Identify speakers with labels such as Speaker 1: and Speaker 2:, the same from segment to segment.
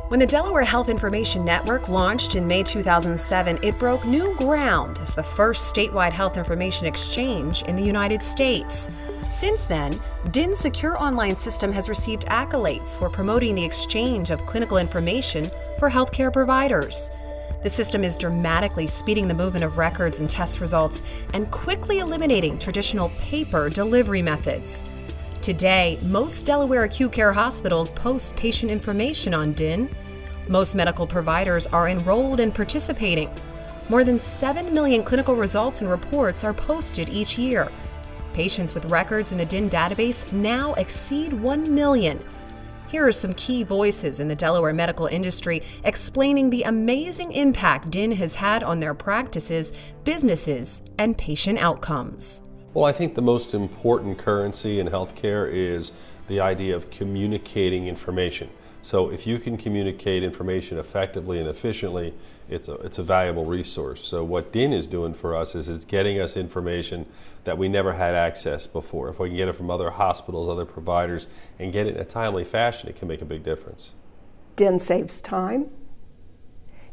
Speaker 1: When the Delaware Health Information Network launched in May 2007, it broke new ground as the first statewide health information exchange in the United States. Since then, Dhin's secure online system has received accolades for promoting the exchange of clinical information for healthcare providers. The system is dramatically speeding the movement of records and test results and quickly eliminating traditional paper delivery methods. Today, most Delaware acute care hospitals post patient information on Dhin. Most medical providers are enrolled and participating. More than 7 million clinical results and reports are posted each year. Patients with records in the Dhin database now exceed 1 million. Here are some key voices in the Delaware medical industry explaining the amazing impact Dhin has had on their practices, businesses, and patient outcomes.
Speaker 2: Well, I think the most important currency in healthcare is the idea of communicating information. So if you can communicate information effectively and efficiently, it's a valuable resource. So what Dhin is doing for us is it's getting us information that we never had access before. If we can get it from other hospitals, other providers, and get it in a timely fashion, it can make a big difference.
Speaker 3: Dhin saves time,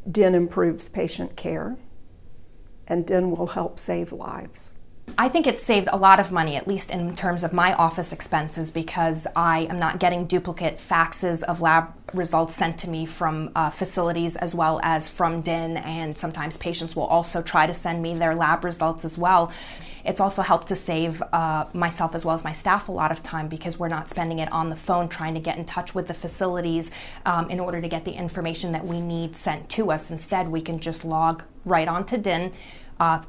Speaker 3: Dhin improves patient care, and Dhin will help save lives.
Speaker 4: I think it's saved a lot of money, at least in terms of my office expenses, because I am not getting duplicate faxes of lab results sent to me from facilities as well as from Dhin, and sometimes patients will also try to send me their lab results as well. It's also helped to save myself as well as my staff a lot of time because we're not spending it on the phone trying to get in touch with the facilities in order to get the information that we need sent to us. Instead, we can just log right onto Dhin,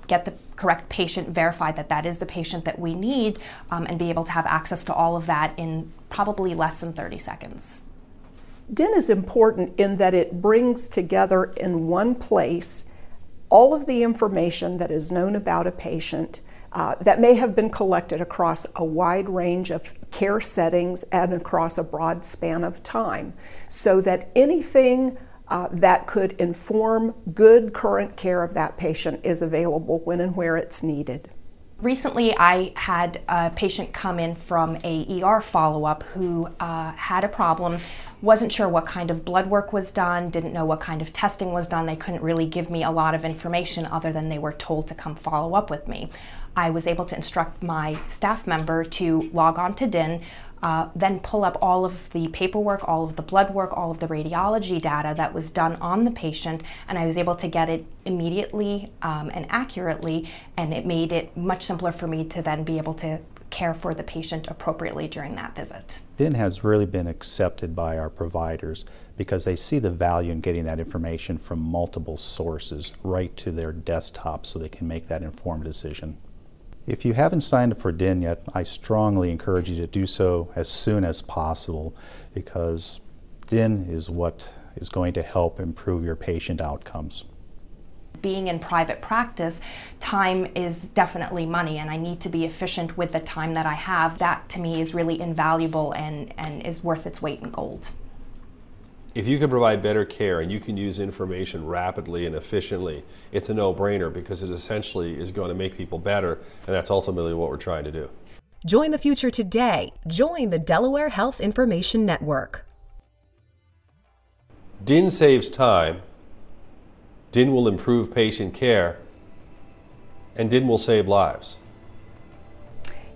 Speaker 4: get the correct patient, verify that that is the patient that we need, and be able to have access to all of that in probably less than 30 seconds.
Speaker 3: Dhin is important in that it brings together in one place all of the information that is known about a patient that may have been collected across a wide range of care settings and across a broad span of time, so that anything that could inform good current care of that patient is available when and where it's needed.
Speaker 4: Recently, I had a patient come in from a ER follow-up who had a problem, wasn't sure what kind of blood work was done, didn't know what kind of testing was done. They couldn't really give me a lot of information other than they were told to come follow up with me. I was able to instruct my staff member to log on to Dhin, then pull up all of the paperwork, all of the blood work, all of the radiology data that was done on the patient, and I was able to get it immediately and accurately, and it made it much simpler for me to then be able to care for the patient appropriately during that visit.
Speaker 5: Dhin has really been accepted by our providers because they see the value in getting that information from multiple sources right to their desktop so they can make that informed decision. If you haven't signed up for Dhin yet, I strongly encourage you to do so as soon as possible because Dhin is what is going to help improve your patient outcomes.
Speaker 4: Being in private practice, time is definitely money, and I need to be efficient with the time that I have. That to me is really invaluable and is worth its weight in gold.
Speaker 2: If you can provide better care and you can use information rapidly and efficiently, it's a no-brainer because it essentially is going to make people better, and that's ultimately what we're trying to do.
Speaker 1: Join the future today. Join the Delaware Health Information Network.
Speaker 2: Dhin saves time, Dhin will improve patient care, and Dhin will save lives.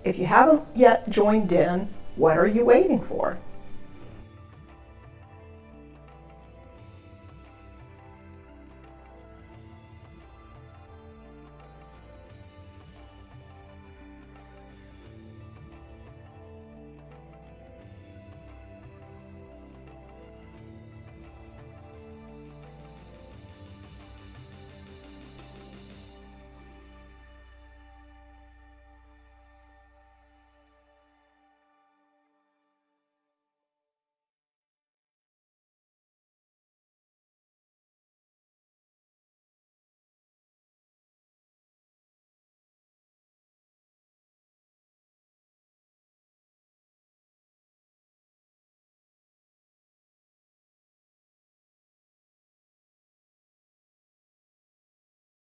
Speaker 3: If you haven't yet joined Dhin, what are you waiting for?